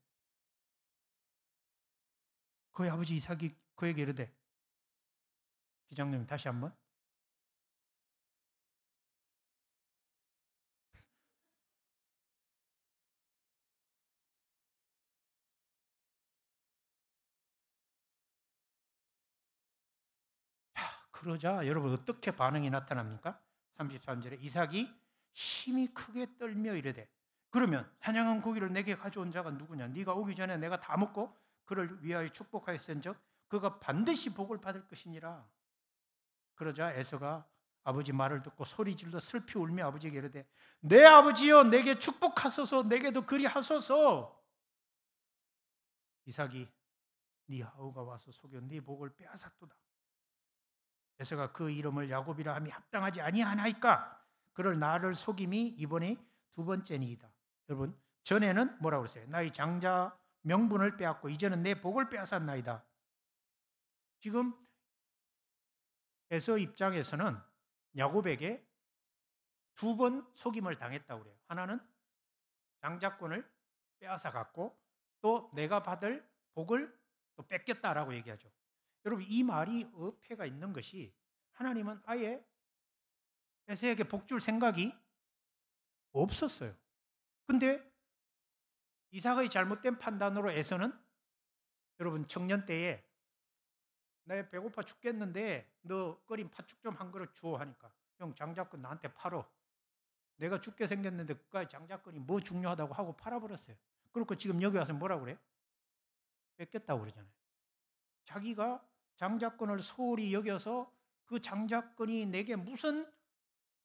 그의 아버지 이삭이 그에게 이르되 기장님 다시 한번. 그러자 여러분 어떻게 반응이 나타납니까? 33절에 이삭이 힘이 크게 떨며 이르되 그러면 사냥한 고기를 내게 가져온 자가 누구냐? 네가 오기 전에 내가 다 먹고 그를 위하여 축복하였은즉 그가 반드시 복을 받을 것이니라. 그러자 에서가 아버지 말을 듣고 소리질러 슬피 울며 아버지에게 이르되 내 아버지여 내게 축복하소서 내게도 그리하소서. 이삭이 네 아우가 와서 속여 네 복을 빼앗았도다. 에서가 그 이름을 야곱이라 함이 합당하지 아니하나이까. 그를 나를 속임이 이번이 두 번째니이다. 여러분 전에는 뭐라고 그랬어요? 나의 장자 명분을 빼앗고 이제는 내 복을 빼앗았나이다. 지금 에서 입장에서는 야곱에게 두 번 속임을 당했다고 그래요. 하나는 장자권을 빼앗아 갔고 또 내가 받을 복을 또 뺏겼다라고 얘기하죠. 여러분 이 말이 어폐가 있는 것이 하나님은 아예 에서에게 복 줄 생각이 없었어요. 근데 이삭의 잘못된 판단으로 에서는 여러분 청년 때에 나 배고파 죽겠는데 너 끓인 팥죽 좀 한 그릇 줘 하니까 형 장자권 나한테 팔어. 내가 죽게 생겼는데 그까지 장자권이 뭐 중요하다고 하고 팔아버렸어요. 그리고 지금 여기 와서 뭐라고 그래? 뺏겼다고 그러잖아요. 자기가 장자권을 소홀히 여겨서 그 장자권이 내게 무슨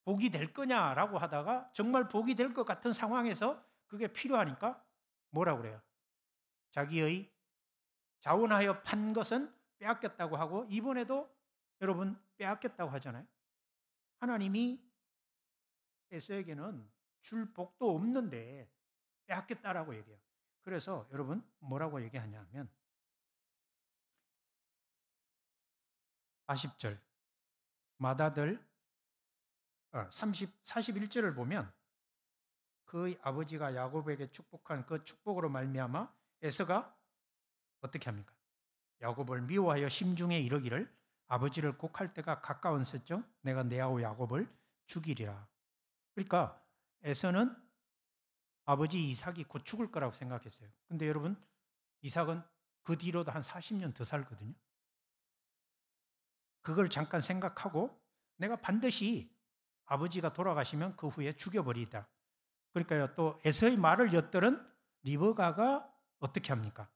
복이 될 거냐라고 하다가 정말 복이 될 것 같은 상황에서 그게 필요하니까 뭐라고 그래요? 자기의 자원하여 판 것은 빼앗겼다고 하고 이번에도 여러분 빼앗겼다고 하잖아요. 하나님이 에서에게는 줄 복도 없는데 빼앗겼다라고 얘기해요. 그래서 여러분 뭐라고 얘기하냐면 40절 맏아들 41절을 보면 그의 아버지가 야곱에게 축복한 그 축복으로 말미암아 에서가 어떻게 합니까? 야곱을 미워하여 심중에 이르기를 아버지를 곡할 때가 가까운서쯤 내가 내 아우 야곱을 죽이리라. 그러니까 에서는 아버지 이삭이 곧 죽을 거라고 생각했어요. 근데 여러분 이삭은 그 뒤로도 한 40년 더 살거든요. 그걸 잠깐 생각하고 내가 반드시 아버지가 돌아가시면 그 후에 죽여버리다. 그러니까요 또 에서의 말을 엿들은 리브가가 어떻게 합니까?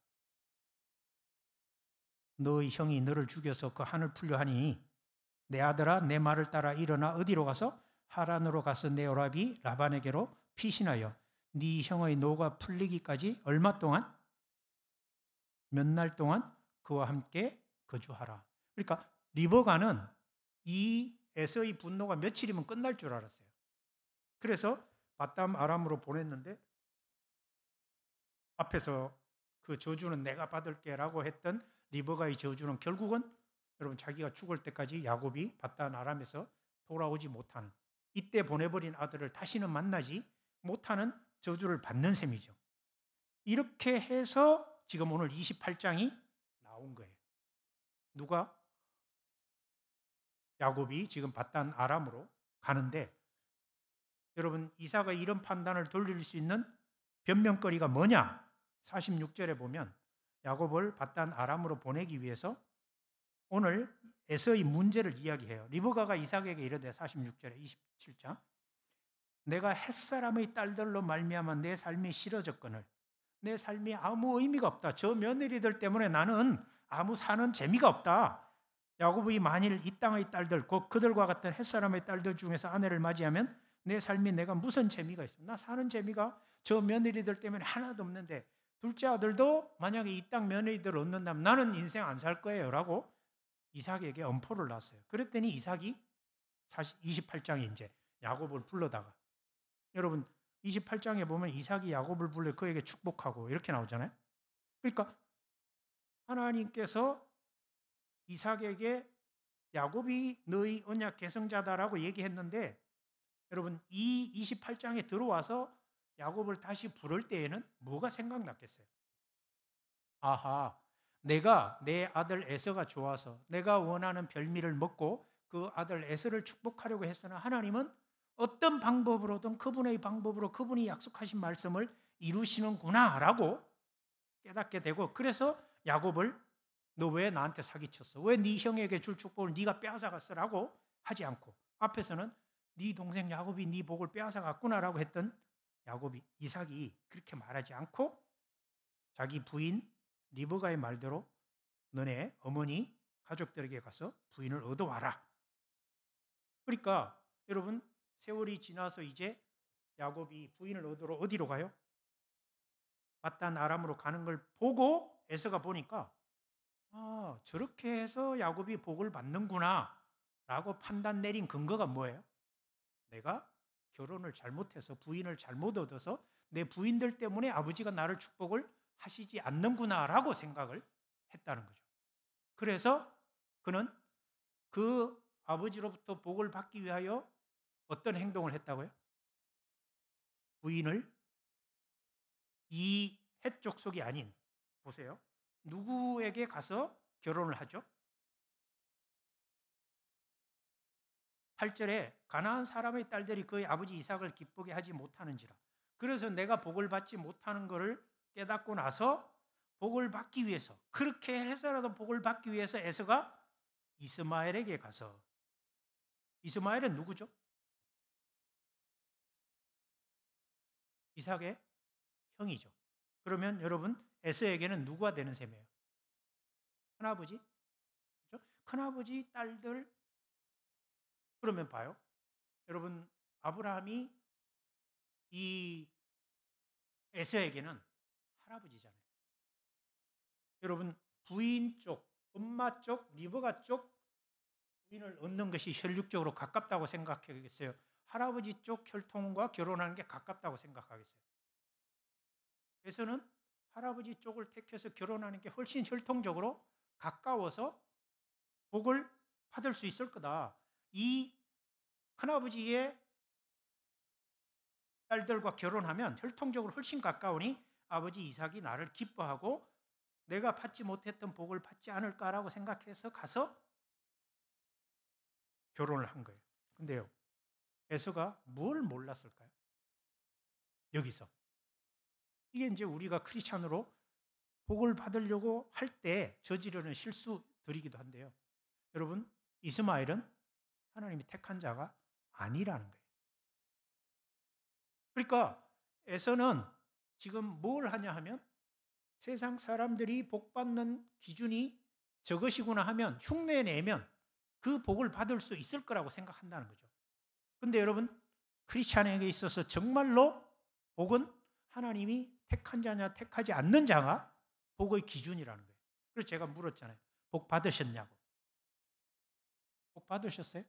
너의 형이 너를 죽여서 그 한을 풀려 하니 내 아들아 내 말을 따라 일어나 어디로 가서 하란으로 가서 내 오라비 라반에게로 피신하여 네 형의 노가 풀리기까지 얼마 동안? 몇 날 동안 그와 함께 거주하라. 그러니까 리브가는 이 에서의 분노가 며칠이면 끝날 줄 알았어요. 그래서 바담 아람으로 보냈는데 앞에서 그 저주는 내가 받을게 라고 했던 리브가의 저주는 결국은 여러분 자기가 죽을 때까지 야곱이 바단 아람에서 돌아오지 못하는, 이때 보내버린 아들을 다시는 만나지 못하는 저주를 받는 셈이죠. 이렇게 해서 지금 오늘 28장이 나온 거예요. 누가? 야곱이 지금 바단 아람으로 가는데 여러분 이삭의 이런 판단을 돌릴 수 있는 변명거리가 뭐냐? 46절에 보면 야곱을 바단 아람으로 보내기 위해서 오늘 에서의 문제를 이야기해요. 리브가가 이삭에게 이르되 46절에 27장 내가 햇사람의 딸들로 말미암아 내 삶이 싫어졌거늘 내 삶이 아무 의미가 없다. 저 며느리들 때문에 나는 아무 사는 재미가 없다. 야곱이 만일 이 땅의 딸들 곧 그들과 같은 햇사람의 딸들 중에서 아내를 맞이하면 내 삶이 내가 무슨 재미가 있어? 나 사는 재미가 저 며느리들 때문에 하나도 없는데 둘째 아들도 만약에 이 땅 며느리들을 얻는다면 나는 인생 안 살 거예요 라고 이삭에게 엄포를 놨어요. 그랬더니 이삭이 28장에 이제 야곱을 불러다가 여러분 28장에 보면 이삭이 야곱을 불러 그에게 축복하고 이렇게 나오잖아요. 그러니까 하나님께서 이삭에게 야곱이 너희 언약 계승자다라고 얘기했는데 여러분 이 28장에 들어와서 야곱을 다시 부를 때에는 뭐가 생각났겠어요? 아하, 내가 내 아들 에서가 좋아서 내가 원하는 별미를 먹고 그 아들 에서를 축복하려고 했으나 하나님은 어떤 방법으로든 그분의 방법으로 그분이 약속하신 말씀을 이루시는구나라고 깨닫게 되고, 그래서 야곱을 너 왜 나한테 사기쳤어? 왜 네 형에게 줄 축복을 네가 빼앗아갔어라고 하지 않고, 앞에서는 네 동생 야곱이 네 복을 빼앗아갔구나라고 했던 이삭이 그렇게 말하지 않고 자기 부인 리브가의 말대로 너네 어머니 가족들에게 가서 부인을 얻어와라. 그러니까 여러분, 세월이 지나서 이제 야곱이 부인을 얻으러 어디로 가요? 바단 아람으로 가는 걸 보고 에서가 보니까 저렇게 해서 야곱이 복을 받는구나 라고 판단 내린 근거가 뭐예요? 내가 결혼을 잘못해서 부인을 잘못 얻어서 내 부인들 때문에 아버지가 나를 축복을 하시지 않는구나 라고 생각을 했다는 거죠. 그래서 그는 그 아버지로부터 복을 받기 위하여 어떤 행동을 했다고요? 부인을 이 헷 족속이 아닌, 보세요, 누구에게 가서 결혼을 하죠? 8절에 가나안 사람의 딸들이 그의 아버지 이삭을 기쁘게 하지 못하는지라. 그래서 내가 복을 받지 못하는 것을 깨닫고 나서 복을 받기 위해서, 그렇게 해서라도 복을 받기 위해서 에서가 이스마엘에게 가서, 이스마엘은 누구죠? 이삭의 형이죠. 그러면 여러분, 에서에게는 누가 되는 셈이에요? 큰아버지? 그렇죠? 큰아버지 딸들. 그러면 봐요, 여러분, 아브라함이 이 에서에게는 할아버지잖아요. 여러분, 부인 쪽, 엄마 쪽, 리브가 쪽 부인을 얻는 것이 혈육적으로 가깝다고 생각하겠어요? 할아버지 쪽 혈통과 결혼하는 게 가깝다고 생각하겠어요? 에서는 할아버지 쪽을 택해서 결혼하는 게 훨씬 혈통적으로 가까워서 복을 받을 수 있을 거다. 이 큰아버지의 딸들과 결혼하면 혈통적으로 훨씬 가까우니 아버지 이삭이 나를 기뻐하고 내가 받지 못했던 복을 받지 않을까라고 생각해서 가서 결혼을 한 거예요. 근데요, 에서가 뭘 몰랐을까요? 여기서 이게 이제 우리가 크리스찬으로 복을 받으려고 할 때 저지르는 실수들이기도 한데요, 여러분, 이스마엘은 하나님이 택한 자가 아니라는 거예요. 그러니까 에서는 지금 뭘 하냐 하면 세상 사람들이 복 받는 기준이 저것이구나 하면 흉내내면 그 복을 받을 수 있을 거라고 생각한다는 거죠. 그런데 여러분, 크리스찬에게 있어서 정말로 복은 하나님이 택한 자냐 택하지 않는 자가 복의 기준이라는 거예요. 그래서 제가 물었잖아요. 복 받으셨냐고. 복 받으셨어요?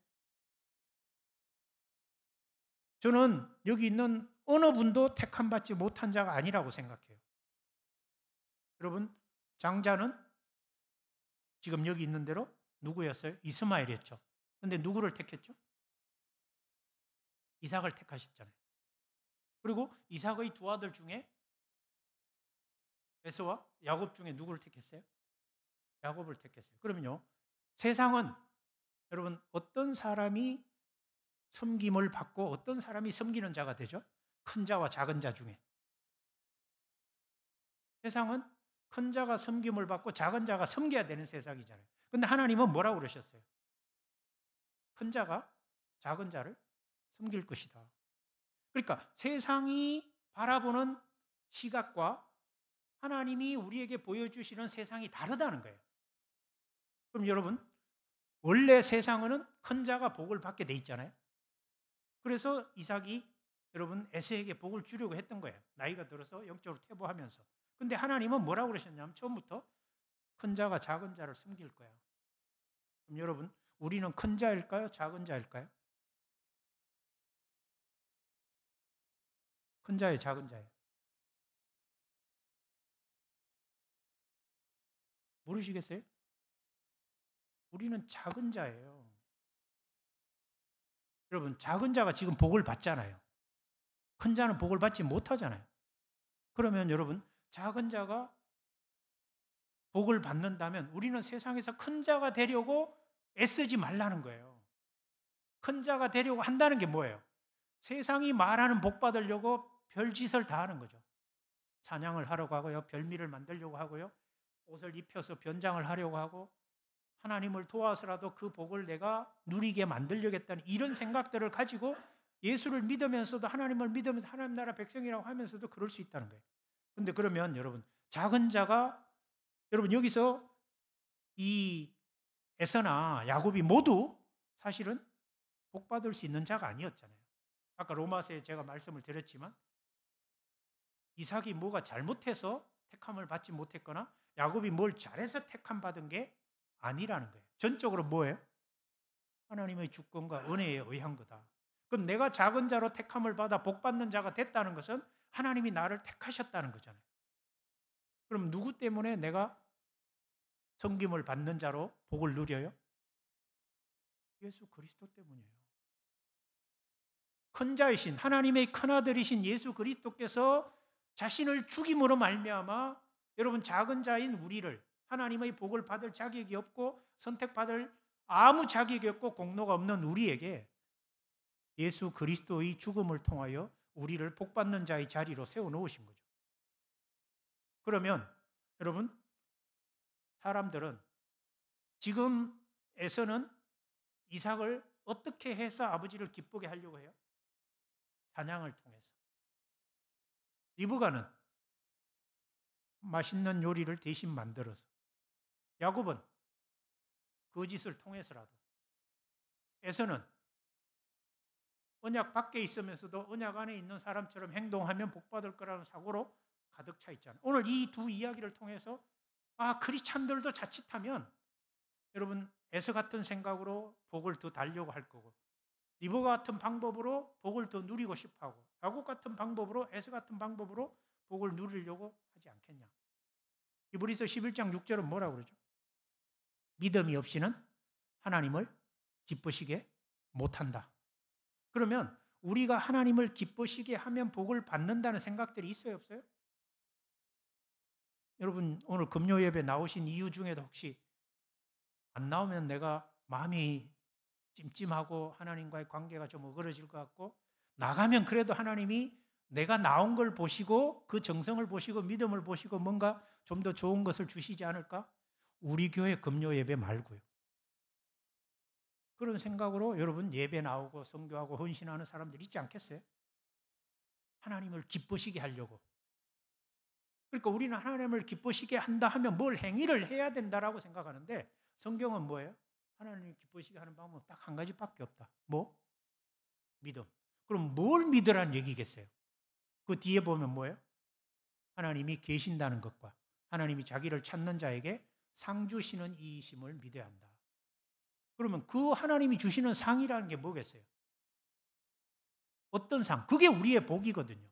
저는 여기 있는 어느 분도 택함 받지 못한 자가 아니라고 생각해요. 여러분, 장자는 지금 여기 있는 대로 누구였어요? 이스마엘이었죠. 그런데 누구를 택했죠? 이삭을 택하셨잖아요. 그리고 이삭의 두 아들 중에 에서와 야곱 중에 누구를 택했어요? 야곱을 택했어요. 그러면요, 세상은 여러분 어떤 사람이 섬김을 받고 어떤 사람이 섬기는 자가 되죠? 큰 자와 작은 자 중에. 세상은 큰 자가 섬김을 받고 작은 자가 섬겨야 되는 세상이잖아요. 근데 하나님은 뭐라고 그러셨어요? 큰 자가 작은 자를 섬길 것이다. 그러니까 세상이 바라보는 시각과 하나님이 우리에게 보여주시는 세상이 다르다는 거예요. 그럼 여러분, 원래 세상은 큰 자가 복을 받게 돼 있잖아요. 그래서 이삭이 여러분 에서에게 복을 주려고 했던 거예요. 나이가 들어서 영적으로 퇴보하면서. 근데 하나님은 뭐라고 그러셨냐면 처음부터 큰 자가 작은 자를 섬길 거야. 그럼 여러분, 우리는 큰 자일까요? 작은 자일까요? 큰 자예요, 작은 자예요? 모르시겠어요? 우리는 작은 자예요. 여러분, 작은 자가 지금 복을 받잖아요. 큰 자는 복을 받지 못하잖아요. 그러면 여러분, 작은 자가 복을 받는다면 우리는 세상에서 큰 자가 되려고 애쓰지 말라는 거예요. 큰 자가 되려고 한다는 게 뭐예요? 세상이 말하는 복 받으려고 별짓을 다 하는 거죠. 사냥을 하려고 하고요. 별미를 만들려고 하고요. 옷을 입혀서 변장을 하려고 하고 하나님을 도와서라도 그 복을 내가 누리게 만들려겠다는 이런 생각들을 가지고 예수를 믿으면서도 하나님을 믿으면서 하나님 나라 백성이라고 하면서도 그럴 수 있다는 거예요. 그런데 그러면 여러분 작은 자가 여러분 여기서 이 에서나 야곱이 모두 사실은 복 받을 수 있는 자가 아니었잖아요. 아까 로마서에 제가 말씀을 드렸지만 이삭이 뭐가 잘못해서 택함을 받지 못했거나 야곱이 뭘 잘해서 택함 받은 게 아니라는 거예요. 전적으로 뭐예요? 하나님의 주권과 은혜에 의한 거다. 그럼 내가 작은 자로 택함을 받아 복 받는 자가 됐다는 것은 하나님이 나를 택하셨다는 거잖아요. 그럼 누구 때문에 내가 섬김을 받는 자로 복을 누려요? 예수 그리스도 때문이에요. 큰 자이신 하나님의 큰아들이신 예수 그리스도께서 자신을 죽임으로 말미암아 여러분 작은 자인 우리를 하나님의 복을 받을 자격이 없고 선택받을 아무 자격이 없고 공로가 없는 우리에게 예수 그리스도의 죽음을 통하여 우리를 복받는 자의 자리로 세워놓으신 거죠. 그러면 여러분 사람들은 지금 에서는 이삭을 어떻게 해서 아버지를 기쁘게 하려고 해요? 사냥을 통해서. 리브가는 맛있는 요리를 대신 만들어서, 야곱은 거짓을 통해서라도, 에서는 언약 밖에 있으면서도 언약 안에 있는 사람처럼 행동하면 복받을 거라는 사고로 가득 차 있잖아요. 오늘 이 두 이야기를 통해서 크리스찬들도 자칫하면 여러분 에서 같은 생각으로 복을 더 달려고 할 거고 리브가 같은 방법으로 복을 더 누리고 싶어하고 야곱 같은 방법으로 에서 같은 방법으로 복을 누리려고 하지 않겠냐. 히브리서 11장 6절은 뭐라고 그러죠? 믿음이 없이는 하나님을 기쁘시게 못한다. 그러면 우리가 하나님을 기쁘시게 하면 복을 받는다는 생각들이 있어요, 없어요? 여러분 오늘 금요 예배 나오신 이유 중에도 혹시 안 나오면 내가 마음이 찜찜하고 하나님과의 관계가 좀 어그러질 것 같고 나가면 그래도 하나님이 내가 나온 걸 보시고 그 정성을 보시고 믿음을 보시고 뭔가 좀 더 좋은 것을 주시지 않을까? 우리 교회 금요 예배 말고요. 그런 생각으로 여러분 예배 나오고 선교하고 헌신하는 사람들 있지 않겠어요? 하나님을 기쁘시게 하려고. 그러니까 우리는 하나님을 기쁘시게 한다 하면 뭘 행위를 해야 된다라고 생각하는데 성경은 뭐예요? 하나님을 기쁘시게 하는 방법은 딱 한 가지밖에 없다. 뭐? 믿음. 그럼 뭘 믿으라는 얘기겠어요? 그 뒤에 보면 뭐예요? 하나님이 계신다는 것과 하나님이 자기를 찾는 자에게 상 주시는 이심을 믿어야 한다. 그러면 그 하나님이 주시는 상이라는 게 뭐겠어요? 어떤 상? 그게 우리의 복이거든요.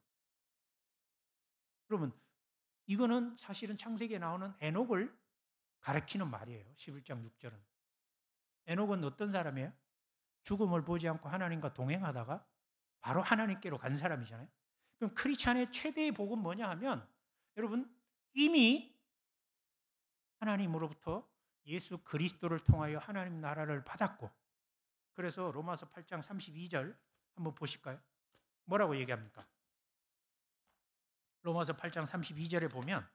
그러면 이거는 사실은 창세기에 나오는 에녹을 가리키는 말이에요. 11장 6절은. 에녹은 어떤 사람이에요? 죽음을 보지 않고 하나님과 동행하다가 바로 하나님께로 간 사람이잖아요. 그럼 크리스찬의 최대의 복은 뭐냐 하면 여러분 이미 하나님으로부터 예수 그리스도를 통하여 하나님 나라를 받았고 그래서 로마서 8장 32절 한번 보실까요? 뭐라고 얘기합니까? 로마서 8장 32절에 보면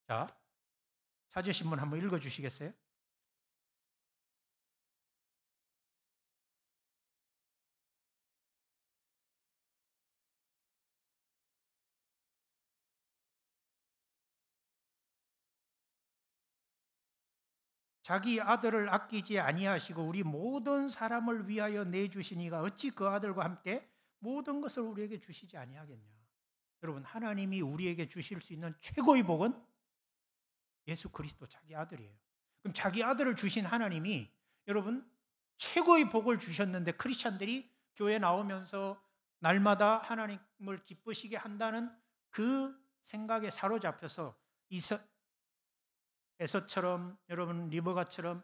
자 찾으신 분 한번 읽어주시겠어요? 자기 아들을 아끼지 아니하시고 우리 모든 사람을 위하여 내주시니가 어찌 그 아들과 함께 모든 것을 우리에게 주시지 아니하겠냐. 여러분 하나님이 우리에게 주실 수 있는 최고의 복은 예수 그리스도 자기 아들이에요. 그럼 자기 아들을 주신 하나님이 여러분 최고의 복을 주셨는데 크리스찬들이 교회 나오면서 날마다 하나님을 기쁘시게 한다는 그 생각에 사로잡혀서 에서처럼 여러분 리브가처럼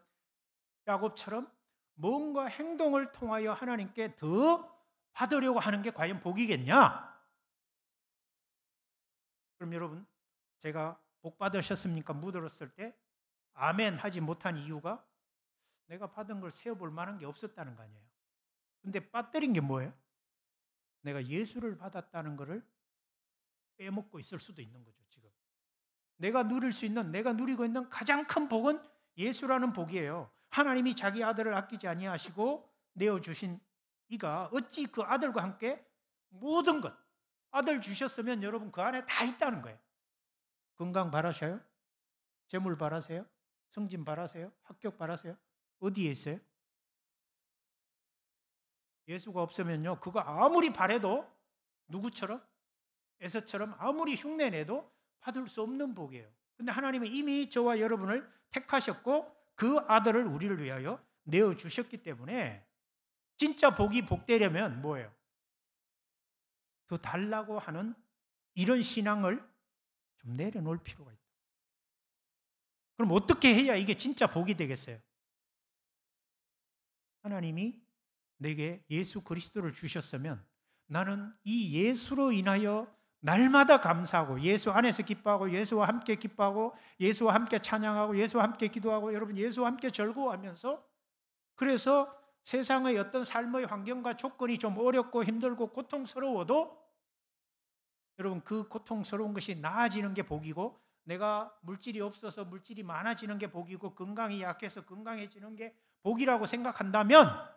야곱처럼 뭔가 행동을 통하여 하나님께 더 받으려고 하는 게 과연 복이겠냐? 그럼 여러분 제가 복 받으셨습니까? 물었을 때 아멘 하지 못한 이유가 내가 받은 걸 세어볼 만한 게 없었다는 거 아니에요. 근데 빠뜨린 게 뭐예요? 내가 예수를 받았다는 것을 빼먹고 있을 수도 있는 거죠. 지금 내가 누리고 있는 가장 큰 복은 예수라는 복이에요. 하나님이 자기 아들을 아끼지 아니하시고 내어주신 이가 어찌 그 아들과 함께 모든 것, 아들 주셨으면 여러분 그 안에 다 있다는 거예요. 건강 바라셔요? 재물 바라세요? 승진 바라세요? 합격 바라세요? 어디에 있어요? 예수가 없으면요, 그거 아무리 바래도 누구처럼? 에서처럼 아무리 흉내내도 받을 수 없는 복이에요. 근데 하나님은 이미 저와 여러분을 택하셨고 그 아들을 우리를 위하여 내어주셨기 때문에 진짜 복이 복되려면 뭐예요? 더 달라고 하는 이런 신앙을 좀 내려놓을 필요가 있다. 그럼 어떻게 해야 이게 진짜 복이 되겠어요? 하나님이 내게 예수 그리스도를 주셨으면 나는 이 예수로 인하여 날마다 감사하고 예수 안에서 기뻐하고 예수와 함께 기뻐하고 예수와 함께 찬양하고 예수와 함께 기도하고 여러분 예수와 함께 즐거워하면서 그래서 세상의 어떤 삶의 환경과 조건이 좀 어렵고 힘들고 고통스러워도 여러분 그 고통스러운 것이 나아지는 게 복이고 내가 물질이 없어서 물질이 많아지는 게 복이고 건강이 약해서 건강해지는 게 복이라고 생각한다면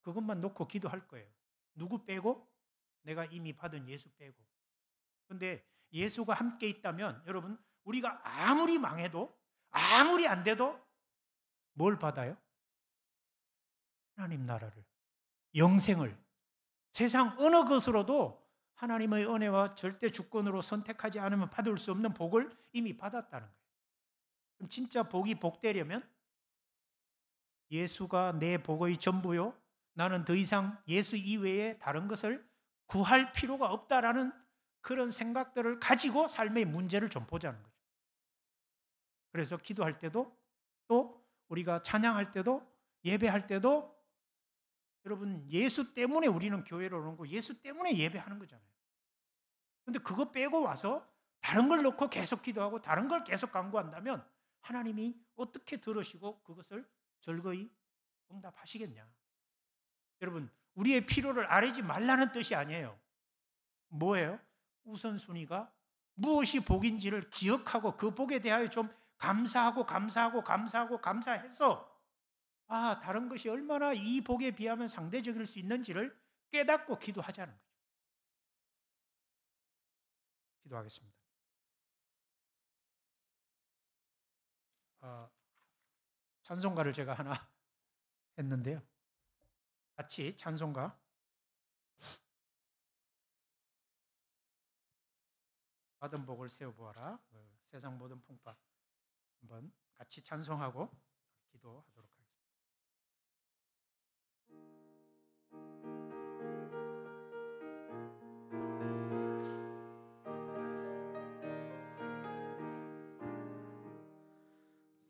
그것만 놓고 기도할 거예요. 누구 빼고? 내가 이미 받은 예수 빼고. 근데 예수가 함께 있다면 여러분 우리가 아무리 망해도 아무리 안 돼도 뭘 받아요? 하나님 나라를, 영생을. 세상 어느 것으로도 하나님의 은혜와 절대 주권으로 선택하지 않으면 받을 수 없는 복을 이미 받았다는 거예요. 그럼 진짜 복이 복되려면 예수가 내 복의 전부요, 나는 더 이상 예수 이외에 다른 것을 구할 필요가 없다라는 그런 생각들을 가지고 삶의 문제를 좀 보자는 거죠. 그래서 기도할 때도 또 우리가 찬양할 때도 예배할 때도 여러분 예수 때문에 우리는 교회를 오는 거 예수 때문에 예배하는 거잖아요. 근데 그거 빼고 와서 다른 걸 놓고 계속 기도하고 다른 걸 계속 간구한다면 하나님이 어떻게 들으시고 그것을 즐거이 응답하시겠냐. 여러분 우리의 필요를 아뢰지 말라는 뜻이 아니에요. 뭐예요? 우선순위가 무엇이 복인지를 기억하고 그 복에 대하여 좀 감사해서 다른 것이 얼마나 이 복에 비하면 상대적일 수 있는지를 깨닫고 기도하자는 거죠. 기도하겠습니다. 찬송가를 제가 하나 했는데요. 같이 찬송가 받은 복을 세워보아라. 세상 모든 풍파 한번 같이 찬송하고 기도하도록 하겠습니다.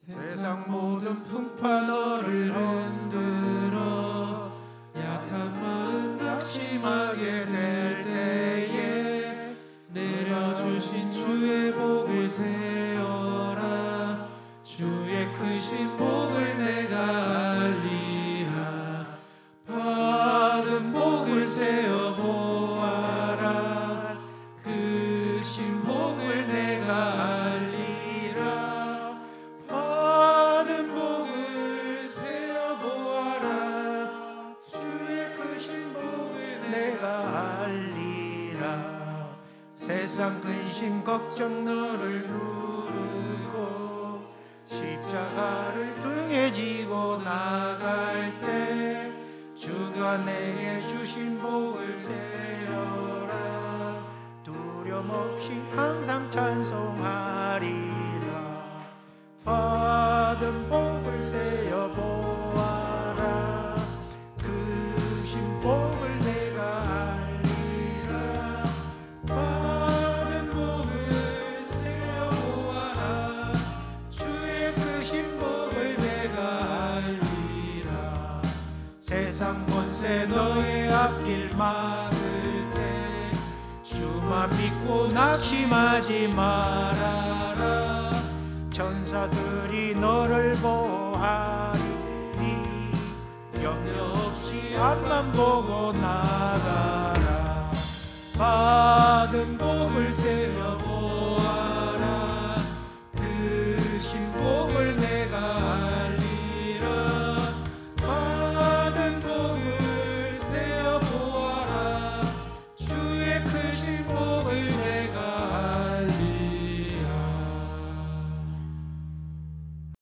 세상 모든 풍파 너를 흔들어 약한 마음 낙심하게 될 때에 내려주신 주의 복을 세어라. 주의 크신 복을 내가 알리라. 받은 복을 세어보아라. 크신 복을 내가 알리라. 받은 복을 세어보아라. 주의 크신 복을 내가 알리라. 세상 근심 걱정 너를 누르고 십자가를 등에 지고 나갈 때 주가 내게 주신 복을 세어라. 두려움 없이 항상 찬송하리라. 받은 복을 세어보아라. 크신 복을 내가 알리라. 받은 복을 세어보아라. 주의 크신 복을 내가 알리라. 세상 권세 너의 앞길 막을 때 주만 주만 믿고 낙심하지 말아라. 천사들이 너를 보호하리니 염려 없이 앞만 보고 나가라. 받은 복